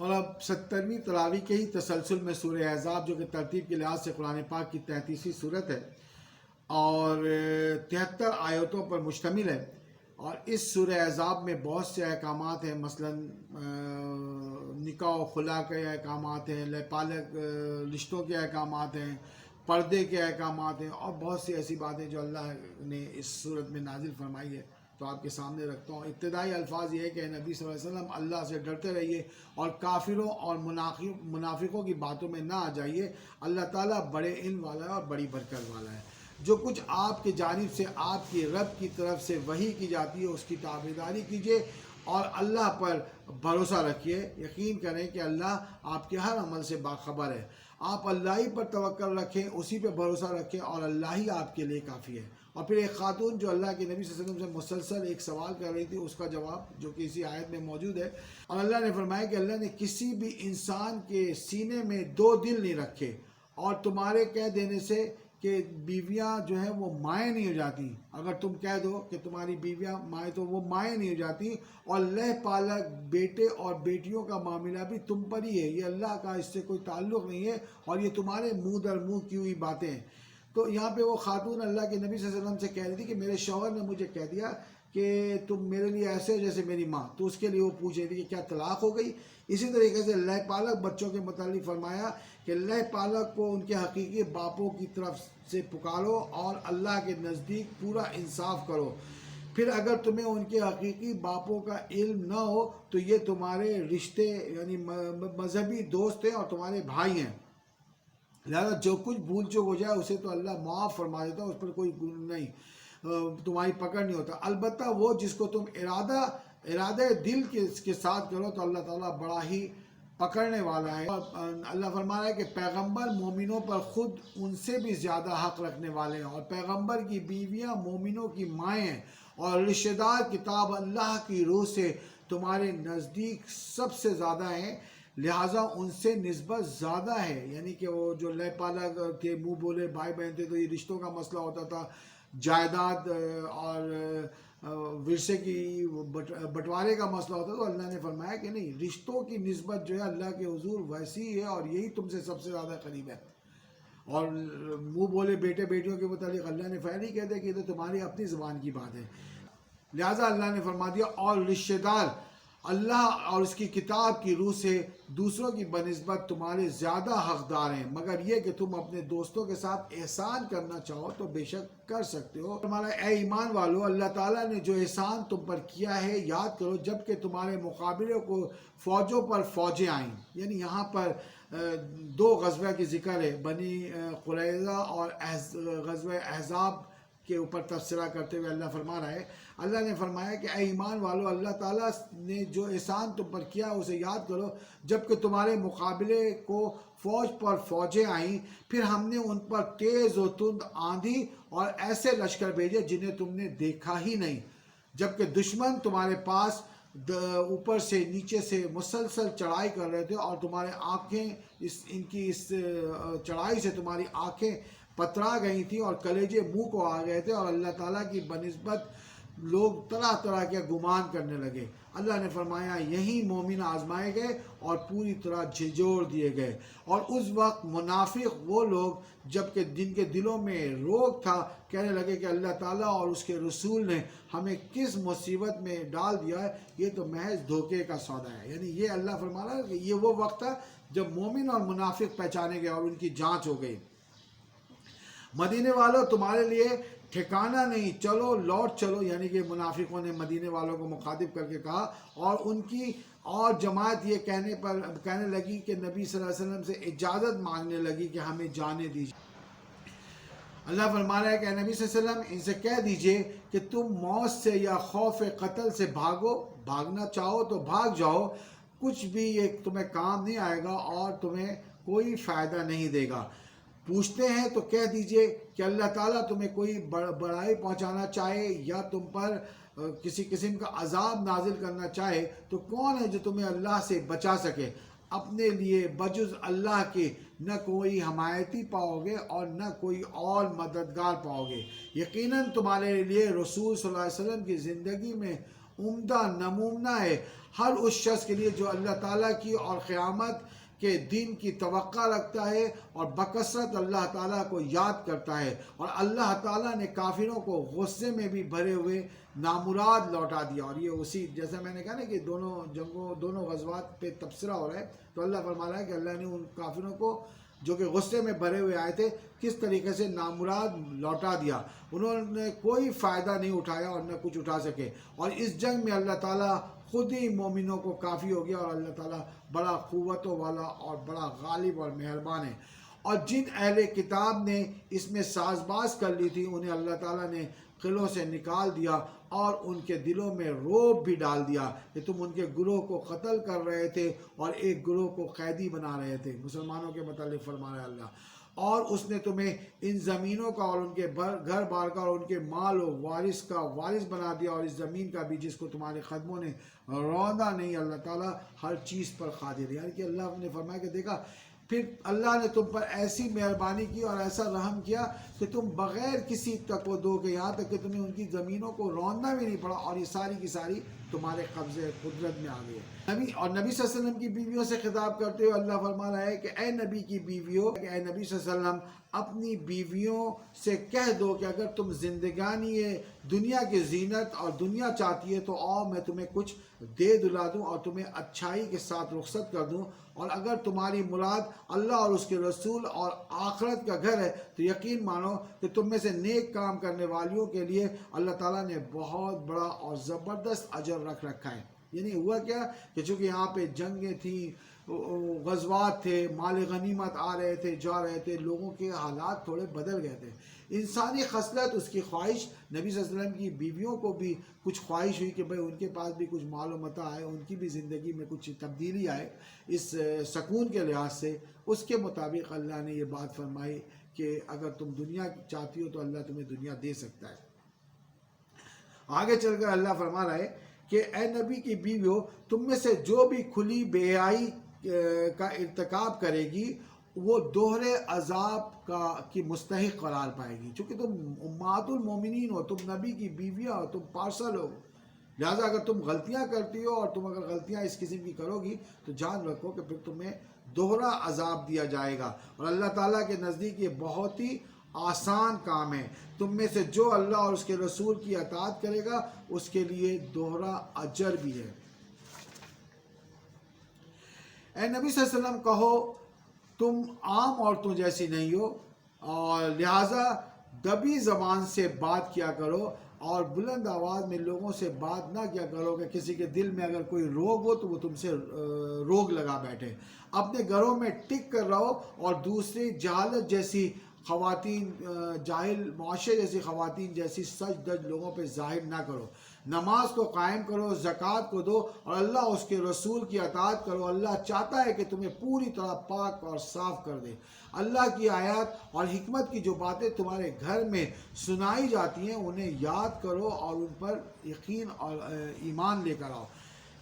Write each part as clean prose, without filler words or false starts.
اور اب 70ویں تراویح کے ہی تسلسل میں سورہ احزاب، جو کہ ترتیب کے لحاظ سے قرآن پاک کی 33ویں صورت ہے اور 73 آیتوں پر مشتمل ہے، اور اس سورہ احزاب میں بہت سے احکامات ہیں، مثلا نکاح و خلا کے احکامات ہیں، پالک رشتوں کے احکامات ہیں، پردے کے احکامات ہیں، اور بہت سی ایسی باتیں جو اللہ نے اس صورت میں نازل فرمائی ہے، تو آپ کے سامنے رکھتا ہوں۔ ابتدائی الفاظ یہ ہے کہ نبی صلی اللہ علیہ وسلم اللہ سے ڈرتے رہیے اور کافروں اور منافقوں کی باتوں میں نہ آ جائیے۔ اللہ تعالیٰ بڑے علم والا ہے اور بڑی برکت والا ہے۔ جو کچھ آپ کی جانب سے آپ کی رب کی طرف سے وحی کی جاتی ہے اس کی تابعداری کیجیے اور اللہ پر بھروسہ رکھیے۔ یقین کریں کہ اللہ آپ کے ہر عمل سے باخبر ہے۔ آپ اللہ ہی پر توکل رکھیں، اسی پہ بھروسہ رکھیں، اور اللہ ہی آپ کے لیے کافی ہے۔ اور پھر ایک خاتون جو اللہ کے نبی صلی اللہ علیہ وسلم سے مسلسل ایک سوال کر رہی تھی، اس کا جواب جو کہ اسی آیت میں موجود ہے، اور اللہ نے فرمایا کہ اللہ نے کسی بھی انسان کے سینے میں دو دل نہیں رکھے، اور تمہارے کہہ دینے سے کہ بیویاں جو ہیں وہ مائیں نہیں ہو جاتی، اگر تم کہہ دو کہ تمہاری بیویاں مائیں تو وہ مائیں نہیں ہو جاتی، اور لہ پالک بیٹے اور بیٹیوں کا معاملہ بھی تم پر ہی ہے، یہ اللہ کا اس سے کوئی تعلق نہیں ہے، اور یہ تمہارے منہ در منہ کی ہوئی باتیں ہیں۔ تو یہاں پہ وہ خاتون اللہ کے نبی صلی اللہ علیہ وسلم سے کہہ رہی تھی کہ میرے شوہر نے مجھے کہہ دیا کہ تم میرے لیے ایسے ہو جیسے میری ماں، تو اس کے لیے وہ پوچھ رہی تھی کہ کیا طلاق ہو گئی۔ اسی طریقے سے لہ پالک بچوں کے متعلق فرمایا کہ لہ پالک کو ان کے حقیقی باپوں کی طرف سے پکارو اور اللہ کے نزدیک پورا انصاف کرو، پھر اگر تمہیں ان کے حقیقی باپوں کا علم نہ ہو تو یہ تمہارے رشتے یعنی مذہبی دوست ہیں اور تمہارے بھائی ہیں، لہذا جو کچھ بھول چوک ہو جائے اسے تو اللہ معاف فرما دیتا ہے، اس پر کوئی نہیں تمہاری پکڑ نہیں ہوتا۔ البتہ وہ جس کو تم ارادہ دل کے ساتھ کرو تو اللہ تعالیٰ بڑا ہی پکڑنے والا ہے۔ اور اللہ فرما رہا ہے کہ پیغمبر مومنوں پر خود ان سے بھی زیادہ حق رکھنے والے ہیں، اور پیغمبر کی بیویاں مومنوں کی مائیں ہیں، اور رشتہ دار کتاب اللہ کی روح سے تمہارے نزدیک سب سے زیادہ ہیں، لہٰذا ان سے نسبت زیادہ ہے۔ یعنی کہ وہ جو لہ پالک تھے، منہ بولے بھائی بہن تھے، تو یہ رشتوں کا مسئلہ ہوتا تھا، جائیداد اور ورثے کی بٹوارے کا مسئلہ ہوتا ہے، تو اللہ نے فرمایا کہ نہیں، رشتوں کی نسبت جو ہے اللہ کے حضور ویسی ہے، اور یہی تم سے سب سے زیادہ قریب ہے۔ اور منہ بولے بیٹے بیٹیوں کے متعلق اللہ نے فعلی کہہ دیا کہ یہ تو تمہاری اپنی زبان کی بات ہے، لہٰذا اللہ نے فرما دیا اور رشتہ دار اللہ اور اس کی کتاب کی روح سے دوسروں کی بنسبت تمہارے زیادہ حقدار ہیں، مگر یہ کہ تم اپنے دوستوں کے ساتھ احسان کرنا چاہو تو بے شک کر سکتے ہو۔ ہمارا اے ایمان والو، اللہ تعالیٰ نے جو احسان تم پر کیا ہے یاد کرو، جب کہ تمہارے مقابلے کو فوجوں پر فوجیں آئیں۔ یعنی یہاں پر دو غزوہ کی ذکر ہے، بنی قریظہ اور غزوہ احزاب کے اوپر تبصرہ کرتے ہوئے اللہ فرما رہا ہے، اللہ نے فرمایا کہ اے ایمان والو، اللہ تعالیٰ نے جو احسان تم پر کیا اسے یاد کرو، جب کہ تمہارے مقابلے کو فوج پر فوجیں آئیں، پھر ہم نے ان پر تیز و تند آندھی اور ایسے لشکر بھیجے جنہیں تم نے دیکھا ہی نہیں، جبکہ دشمن تمہارے پاس اوپر سے نیچے سے مسلسل چڑھائی کر رہے تھے، اور تمہارے آنکھیں ان کی اس چڑھائی سے تمہاری آنکھیں پترا گئی تھی اور کلیجے منہ کو آ گئے تھے، اور اللہ تعالیٰ کی بنسبت لوگ طرح طرح کے گمان کرنے لگے۔ اللہ نے فرمایا یہی مومن آزمائے گئے اور پوری طرح جھنجھوڑ دیے گئے، اور اس وقت منافق وہ لوگ جبکہ جن کے دلوں میں روگ تھا کہنے لگے کہ اللہ تعالیٰ اور اس کے رسول نے ہمیں کس مصیبت میں ڈال دیا ہے، یہ تو محض دھوکے کا سودا ہے۔ یعنی یہ اللہ فرما رہا ہے کہ یہ وہ وقت تھا جب مومن اور منافق پہچانے گئے اور ان کی جانچ ہو گئی۔ مدینے والوں تمہارے لیے ٹھکانہ نہیں، چلو لوٹ چلو، یعنی کہ منافقوں نے مدینے والوں کو مخاطب کر کے کہا، اور ان کی اور جماعت یہ کہنے لگی کہ نبی صلی اللہ علیہ وسلم سے اجازت مانگنے لگی کہ ہمیں جانے دیجیے۔ اللہ فرما رہا ہے کہ نبی صلی اللہ علیہ وسلم ان سے کہہ دیجئے کہ تم موت سے یا خوف قتل سے بھاگنا چاہو تو بھاگ جاؤ، کچھ بھی یہ تمہیں کام نہیں آئے گا اور تمہیں کوئی فائدہ نہیں دے گا۔ پوچھتے ہیں تو کہہ دیجئے کہ اللہ تعالیٰ تمہیں کوئی بڑائی پہنچانا چاہے یا تم پر کسی قسم کا عذاب نازل کرنا چاہے تو کون ہے جو تمہیں اللہ سے بچا سکے؟ اپنے لیے بجز اللہ کے نہ کوئی حمایتی پاؤ گے اور نہ کوئی اور مددگار پاؤ گے۔ یقیناً تمہارے لیے رسول صلی اللہ علیہ وسلم کی زندگی میں عمدہ نمونہ ہے ہر اس شخص کے لیے جو اللہ تعالیٰ کی اور قیامت کے دن کی توقع رکھتا ہے اور بکثرت اللہ تعالیٰ کو یاد کرتا ہے۔ اور اللہ تعالیٰ نے کافروں کو غصے میں بھی بھرے ہوئے نامراد لوٹا دیا۔ اور یہ اسی جیسا میں نے کہا نا کہ دونوں غزوات پہ تبصرہ ہو رہا ہے، تو اللہ فرما رہا ہے کہ اللہ نے ان کافروں کو جو کہ غصے میں بھرے ہوئے آئے تھے کس طریقے سے نامراد لوٹا دیا۔ انہوں نے کوئی فائدہ نہیں اٹھایا اور نہ کچھ اٹھا سکے، اور اس جنگ میں اللہ تعالیٰ خود ہی مومنوں کو کافی ہو گیا، اور اللہ تعالیٰ بڑا قوتوں والا اور بڑا غالب اور مہربان ہے۔ اور جن اہل کتاب نے اس میں ساز باز کر لی تھی انہیں اللہ تعالیٰ نے قلعوں سے نکال دیا اور ان کے دلوں میں رعب بھی ڈال دیا کہ تم ان کے گروہ کو قتل کر رہے تھے اور ایک گروہ کو قیدی بنا رہے تھے۔ مسلمانوں کے متعلق فرما رہا ہے اللہ، اور اس نے تمہیں ان زمینوں کا اور ان کے گھر بار کا اور ان کے مال و وارث کا وارث بنا دیا، اور اس زمین کا بھی جس کو تمہارے قدموں نے روندا نہیں۔ اللہ تعالیٰ ہر چیز پر قادر ہے۔ یعنی کہ اللہ نے فرمایا کہ دیکھا پھر اللہ نے تم پر ایسی مہربانی کی اور ایسا رحم کیا کہ تم بغیر کسی تک و دو کے، یہاں تک کہ تمہیں ان کی زمینوں کو روننا بھی نہیں پڑا، اور یہ ساری کی ساری تمہارے قبضے قدرت میں آ گئی ہے۔ نبی صلی اللہ علیہ وسلم کی بیویوں سے خطاب کرتے ہوئے اللہ فرما رہا ہے کہ اے نبی کی بیویوں، اے نبی صلی اللہ علیہ وسلم اپنی بیویوں سے کہہ دو کہ اگر تم زندگانی دنیا کی زینت اور دنیا چاہتی ہے تو آؤ میں تمہیں کچھ دے دلا دوں اور تمہیں اچھائی کے ساتھ رخصت کر دوں، اور اگر تمہاری مراد اللہ اور اس کے رسول اور آخرت کا گھر ہے تو یقین مانو کہ تم میں سے نیک کام کرنے والیوں کے لیے اللہ تعالیٰ نے بہت بڑا اور زبردست اجر رکھ رکھا ہے۔ یعنی ہوا کیا کہ چونکہ یہاں پہ جنگیں تھیں، غزوات تھے، مال غنیمت آ رہے تھے جا رہے تھے، لوگوں کے حالات تھوڑے بدل گئے تھے۔ انسانی خصلت، اس کی خواہش، نبی صلی اللہ علیہ وسلم کی بیویوں کو بھی کچھ خواہش ہوئی کہ بھئی ان کے پاس بھی کچھ مال و متاع آئے، ان کی بھی زندگی میں کچھ تبدیلی آئے اس سکون کے لحاظ سے۔ اس کے مطابق اللہ نے یہ بات فرمائی کہ اگر تم دنیا چاہتی ہو تو اللہ تمہیں دنیا دے سکتا ہے۔ آگے چل کر اللہ فرما رہا ہے کہ اے نبی کی بیویوں، تم میں سے جو بھی کھلی بے حیائی کا ارتکاب کرے گی وہ دوہرے عذاب کی مستحق قرار پائے گی۔ چونکہ تم امہات المومنین ہو، تم نبی کی بیویاں ہو، تم پارسل ہو، لہٰذا اگر تم غلطیاں کرتی ہو اور تم اگر غلطیاں اس قسم کی کرو گی تو جان رکھو کہ پھر تمہیں دوہرا عذاب دیا جائے گا، اور اللہ تعالیٰ کے نزدیک یہ بہت ہی آسان کام ہے۔ تم میں سے جو اللہ اور اس کے رسول کی اطاعت کرے گا اس کے لیے دوہرا اجر بھی ہے۔ اے نبی صلی اللہ علیہ وسلم کہو تم عام عورتوں جیسی نہیں ہو، اور لہٰذا دبی زبان سے بات کیا کرو اور بلند آواز میں لوگوں سے بات نہ کیا کرو کہ کسی کے دل میں اگر کوئی روگ ہو تو وہ تم سے روگ لگا بیٹھے۔ اپنے گھروں میں ٹک کر رہو اور دوسری جہالت جیسی خواتین، جاہل معاشرے جیسی خواتین جیسی سج دج لوگوں پہ ظاہر نہ کرو۔ نماز کو قائم کرو، زکوٰۃ کو دو اور اللہ اس کے رسول کی اطاعت کرو۔ اللہ چاہتا ہے کہ تمہیں پوری طرح پاک اور صاف کر دے۔ اللہ کی آیات اور حکمت کی جو باتیں تمہارے گھر میں سنائی جاتی ہیں انہیں یاد کرو اور ان پر یقین اور ایمان لے کر آؤ۔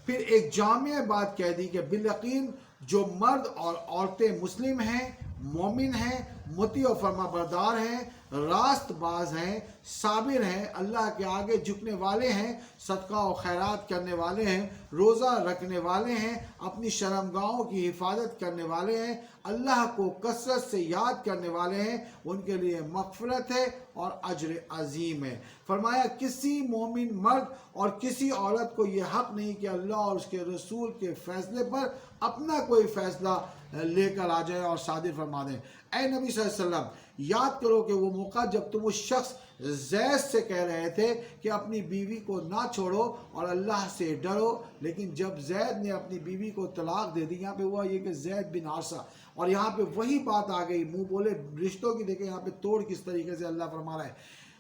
پھر ایک جامع بات کہہ دی کہ بالیقین جو مرد اور عورتیں مسلم ہیں، مومن ہیں، مطیع و فرما بردار ہیں، راست باز ہیں، صابر ہیں، اللہ کے آگے جھکنے والے ہیں، صدقہ و خیرات کرنے والے ہیں، روزہ رکھنے والے ہیں، اپنی شرمگاہوں کی حفاظت کرنے والے ہیں، اللہ کو کثرت سے یاد کرنے والے ہیں، ان کے لیے مغفرت ہے اور اجر عظیم ہے۔ فرمایا کسی مومن مرد اور کسی عورت کو یہ حق نہیں کہ اللہ اور اس کے رسول کے فیصلے پر اپنا کوئی فیصلہ لے کر آ جائے اور صادر فرما دیں۔ اے نبی صلی اللہ علیہ وسلم یاد کرو کہ وہ موقع جب تم اس شخص زید سے کہہ رہے تھے کہ اپنی بیوی کو نہ چھوڑو اور اللہ سے ڈرو، لیکن جب زید نے اپنی بیوی کو طلاق دے دی، یہاں پہ ہوا یہ کہ زید بن حارثہ، اور یہاں پہ وہی بات آ گئی منہ بولے رشتوں کی۔ دیکھیں یہاں پہ توڑ کس طریقے سے اللہ فرما رہا ہے،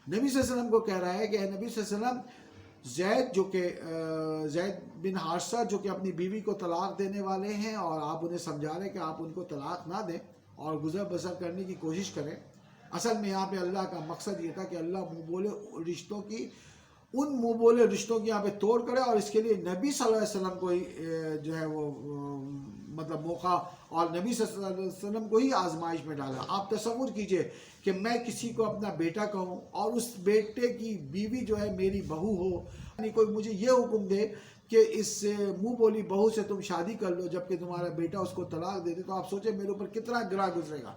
نبی صلی اللہ علیہ وسلم کو کہہ رہا ہے کہ اے نبی صلی اللہ علیہ وسلم زید بن حارثہ جو کہ اپنی بیوی کو طلاق دینے والے ہیں، اور آپ انہیں سمجھا رہے ہیں کہ آپ ان کو طلاق نہ دیں اور گزر بسر کرنے کی کوشش کریں۔ اصل میں یہاں پہ اللہ کا مقصد یہ تھا کہ اللہ منہ بولے رشتوں کی، ان منہ بولے رشتوں کی یہاں پہ توڑ کرے، اور اس کے لیے نبی صلی اللہ علیہ وسلم کو ہی جو ہے وہ مطلب موقع اور نبی صلی اللہ علیہ وسلم کو ہی آزمائش میں ڈالا۔ آپ تصور کیجئے کہ میں کسی کو اپنا بیٹا کہوں اور اس بیٹے کی بیوی جو ہے میری بہو ہو، نہیں کوئی مجھے یہ حکم دے کہ اس منہ بولی بہو سے تم شادی کر لو جبکہ تمہارا بیٹا اس کو طلاق دے دے، تو آپ سوچیں میرے اوپر کتنا گراں گزرے گا۔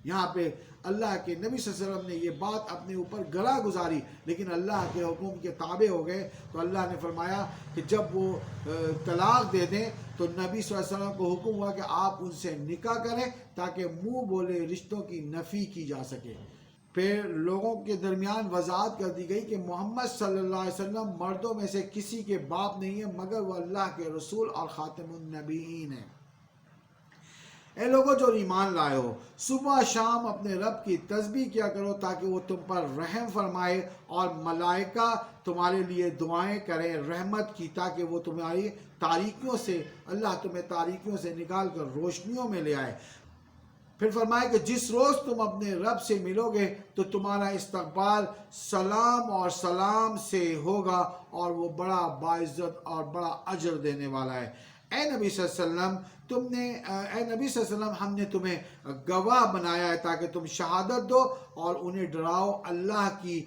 یہاں پہ اللہ کے نبی صلی اللہ علیہ وسلم نے یہ بات اپنے اوپر گراں گزاری، لیکن اللہ کے حکم کے تابع ہو گئے، تو اللہ نے فرمایا کہ جب وہ طلاق دے دیں تو نبی صلی اللہ علیہ وسلم کو حکم ہوا کہ آپ ان سے نکاح کریں تاکہ منہ بولے رشتوں کی نفی کی جا سکے۔ پھر لوگوں کے درمیان وضاحت کر دی گئی کہ محمد صلی اللہ علیہ وسلم مردوں میں سے کسی کے باپ نہیں ہے مگر وہ اللہ کے رسول اور خاتم النبیین ہیں۔ اے لوگوں جو ایمان لائے ہو، صبح شام اپنے رب کی تسبیح کیا کرو تاکہ وہ تم پر رحم فرمائے، اور ملائکہ تمہارے لیے دعائیں کریں رحمت کی تاکہ وہ تمہاری تاریکیوں سے، اللہ تمہیں تاریکیوں سے نکال کر روشنیوں میں لے آئے۔ پھر فرمایا کہ جس روز تم اپنے رب سے ملو گے تو تمہارا استقبال سلام اور سلام سے ہوگا، اور وہ بڑا باعزت اور بڑا اجر دینے والا ہے۔ اے نبی صلی اللہ علیہ وسلم اے نبی صلی اللہ علیہ وسلم ہم نے تمہیں گواہ بنایا ہے تاکہ تم شہادت دو اور انہیں ڈراؤ اللہ کی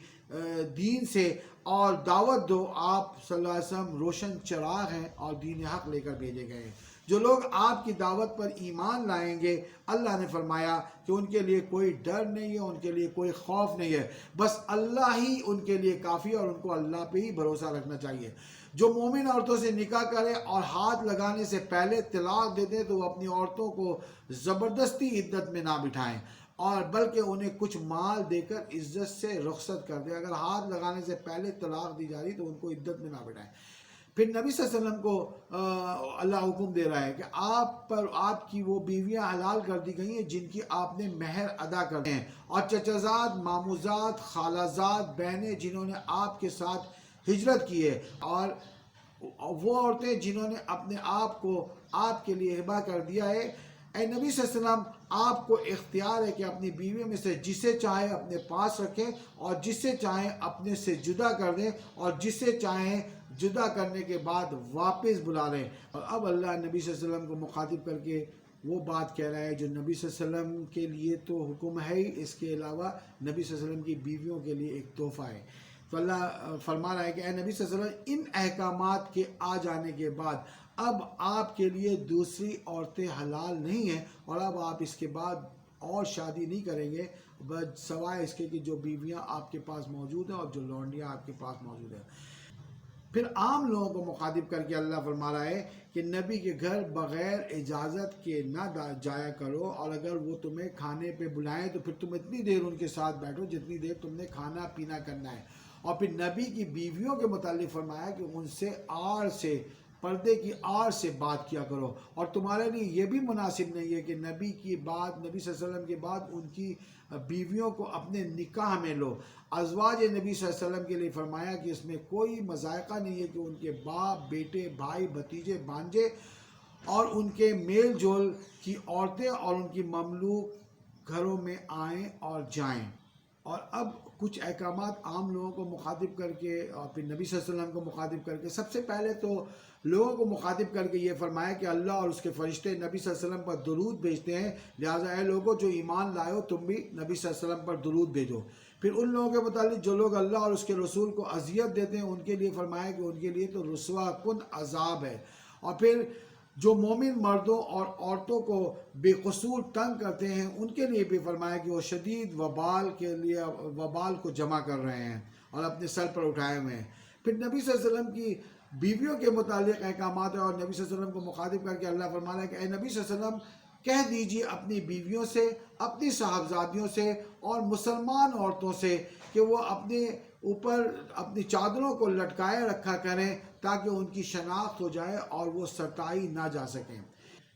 دین سے اور دعوت دو۔ آپ صلی اللہ علیہ وسلم روشن چراغ ہیں اور دین حق لے کر بھیجے گئے ہیں۔ جو لوگ آپ کی دعوت پر ایمان لائیں گے، اللہ نے فرمایا کہ ان کے لیے کوئی ڈر نہیں ہے، ان کے لیے کوئی خوف نہیں ہے، بس اللہ ہی ان کے لیے کافی ہے اور ان کو اللہ پہ ہی بھروسہ رکھنا چاہیے۔ جو مومن عورتوں سے نکاح کرے اور ہاتھ لگانے سے پہلے طلاق دے دیں تو وہ اپنی عورتوں کو زبردستی عدت میں نہ بٹھائیں، اور بلکہ انہیں کچھ مال دے کر عزت سے رخصت کر دیں۔ اگر ہاتھ لگانے سے پہلے طلاق دی جا رہی تو ان کو عدت میں نہ بٹھائیں۔ پھر نبی صلی اللہ علیہ وسلم کو اللہ حکم دے رہا ہے کہ آپ کی وہ بیویاں حلال کر دی گئی ہیں جن کی آپ نے مہر ادا کر دے ہیں، اور چچازاد، ماموزاد، خالازاد، بہنیں جنہوں نے آپ کے ساتھ ہجرت کی ہے، اور وہ عورتیں جنہوں نے اپنے آپ کو آپ کے لیے ہبہ کر دیا ہے۔ اے نبی صلی اللہ علیہ وسلم آپ کو اختیار ہے کہ اپنی بیویوں میں سے جسے چاہیں اپنے پاس رکھیں اور جسے چاہیں اپنے سے جدا کر دیں، اور جسے چاہیں جدا کرنے کے بعد واپس بلا لیں۔ اور اب اللہ نبی صلی اللہ علیہ وسلم کو مخاطب کر کے وہ بات کہہ رہا ہے جو نبی صلی اللہ علیہ وسلم کے لیے تو حکم ہے ہی، اس کے علاوہ نبی صلی اللہ علیہ وسلم کی بیویوں کے لیے ایک تحفہ ہے۔ تو اللہ فرما رہا ہے کہ اے نبی صلی اللہ علیہ وسلم ان احکامات کے آ جانے کے بعد اب آپ کے لیے دوسری عورتیں حلال نہیں ہیں، اور اب آپ اس کے بعد اور شادی نہیں کریں گے بس سوائے اس کے کہ جو بیویاں آپ کے پاس موجود ہیں اور جو لونڈیاں آپ کے پاس موجود ہیں۔ پھر عام لوگوں کو مخاطب کر کے اللہ فرما رہا ہے کہ نبی کے گھر بغیر اجازت کے نہ جایا کرو، اور اگر وہ تمہیں کھانے پہ بلائیں تو پھر تم اتنی دیر ان کے ساتھ بیٹھو جتنی دیر تم نے کھانا پینا کرنا ہے۔ اور پھر نبی کی بیویوں کے متعلق فرمایا کہ ان سے آڑ سے، پردے کی آڑ سے بات کیا کرو، اور تمہارے لیے یہ بھی مناسب نہیں ہے کہ نبی صلی اللہ علیہ وسلم کے بعد ان کی بیویوں کو اپنے نکاح میں لو۔ ازواج نبی صلی اللہ علیہ وسلم کے لیے فرمایا کہ اس میں کوئی مذائقہ نہیں ہے کہ ان کے باپ، بیٹے، بھائی، بھتیجے، بھانجے اور ان کے میل جول کی عورتیں اور ان کی مملوک گھروں میں آئیں اور جائیں۔ اور اب کچھ احکامات عام لوگوں کو مخاطب کر کے اور پھر نبی صلی اللہ علیہ وسلم کو مخاطب کر کے، سب سے پہلے تو لوگوں کو مخاطب کر کے یہ فرمایا کہ اللہ اور اس کے فرشتے نبی صلی اللہ علیہ وسلم پر درود بھیجتے ہیں، لہٰذا اے لوگوں جو ایمان لائے ہو تم بھی نبی صلی اللہ علیہ وسلم پر درود بھیجو۔ پھر ان لوگوں کے متعلق جو لوگ اللہ اور اس کے رسول کو اذیت دیتے ہیں ان کے لیے فرمایا کہ ان کے لیے تو رسوا کن عذاب ہے۔ اور پھر جو مومن مردوں اور عورتوں کو بے قصور تنگ کرتے ہیں ان کے لیے بھی فرمایا کہ وہ شدید وبال کو جمع کر رہے ہیں اور اپنے سر پر اٹھائے ہوئے ہیں۔ پھر نبی صلی اللہ علیہ وسلم کی بیویوں کے متعلق احکامات ہیں، اور نبی صلی اللہ علیہ وسلم کو مخاطب کر کے اللہ فرما رہا ہے کہ اے نبی صلی اللہ علیہ وسلم کہہ دیجیے اپنی بیویوں سے، اپنی صاحبزادیوں سے اور مسلمان عورتوں سے کہ وہ اپنے اوپر اپنی چادروں کو لٹکائے رکھا کریں تاکہ ان کی شناخت ہو جائے اور وہ ستائی نہ جا سکیں۔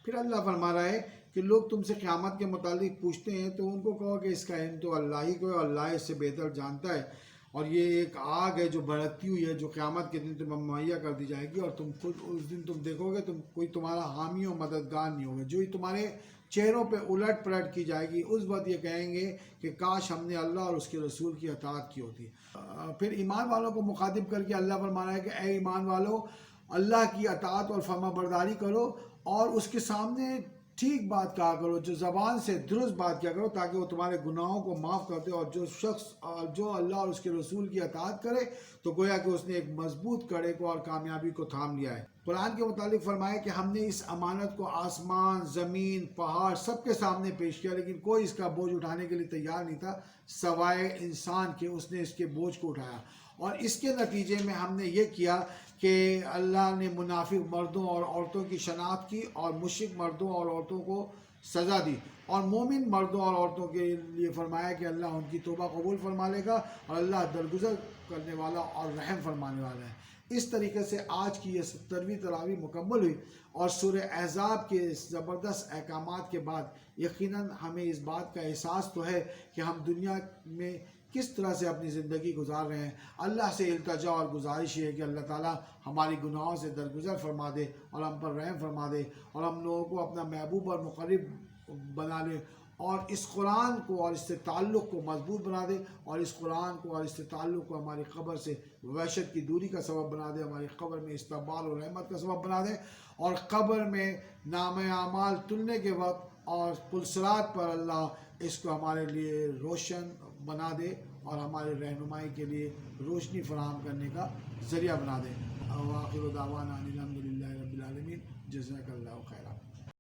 پھر اللہ فرما رہا ہے کہ لوگ تم سے قیامت کے متعلق پوچھتے ہیں تو ان کو کہو کہ اس کا علم تو اللہ ہی کو ہے، اللہ اس سے بہتر جانتا ہے، اور یہ ایک آگ ہے جو بھڑکتی ہوئی ہے جو قیامت کے دن تمہیں مہیا کر دی جائے گی، اور تم خود اس دن تم دیکھو گے کوئی تمہارا حامی و مددگار نہیں ہوگا، جو تمہارے چہروں پہ الٹ پلٹ کی جائے گی۔ اس وقت یہ کہیں گے کہ کاش ہم نے اللہ اور اس کے رسول کی اطاعت کی ہوتی۔ پھر ایمان والوں کو مخاطب کر کے اللہ فرمانا ہے کہ اے ایمان والو اللہ کی اطاعت اور فرما برداری کرو، اور اس کے سامنے ٹھیک بات کہا کرو، جو زبان سے درست بات کیا کرو، تاکہ وہ تمہارے گناہوں کو معاف کر دے۔ اور جو شخص جو اللہ اور اس کے رسول کی اطاعت کرے تو گویا کہ اس نے ایک مضبوط کڑے کو اور کامیابی کو تھام لیا ہے۔ قرآن کے متعلق فرمایا کہ ہم نے اس امانت کو آسمان، زمین، پہاڑ سب کے سامنے پیش کیا، لیکن کوئی اس کا بوجھ اٹھانے کے لیے تیار نہیں تھا سوائے انسان کے۔ اس نے اس کے بوجھ کو اٹھایا، اور اس کے نتیجے میں ہم نے یہ کیا کہ اللہ نے منافق مردوں اور عورتوں کی شناخت کی، اور مشرک مردوں اور عورتوں کو سزا دی، اور مومن مردوں اور عورتوں کے لیے فرمایا کہ اللہ ان کی توبہ قبول فرما لے گا، اور اللہ درگزر کرنے والا اور رحم فرمانے والا ہے۔ اس طریقے سے آج کی یہ 70ویں تراویح مکمل ہوئی، اور سورہ احزاب کے زبردست احکامات کے بعد یقیناً ہمیں اس بات کا احساس تو ہے کہ ہم دنیا میں کس طرح سے اپنی زندگی گزار رہے ہیں۔ اللہ سے التجا اور گزارش ہے کہ اللہ تعالیٰ ہماری گناہوں سے درگزر فرما دے اور ہم پر رحم فرما دے، اور ہم لوگوں کو اپنا محبوب اور مقرب بنا لے، اور اس قرآن کو اور اس سے تعلق کو مضبوط بنا دے، اور اس قرآن کو اور اس سے تعلق کو ہماری قبر سے وحشت کی دوری کا سبب بنا دے، ہماری قبر میں استقبال اور رحمت کا سبب بنا دے، اور قبر میں نام اعمال تلنے کے وقت اور پلسرات پر اللہ اس کو ہمارے لیے روشن بنا دے، اور ہماری رہنمائی کے لیے روشنی فراہم کرنے کا ذریعہ بنا دے۔ وآخر دعوانا ان الحمد للہ رب العالمین۔ جزاک اللہ خیرا۔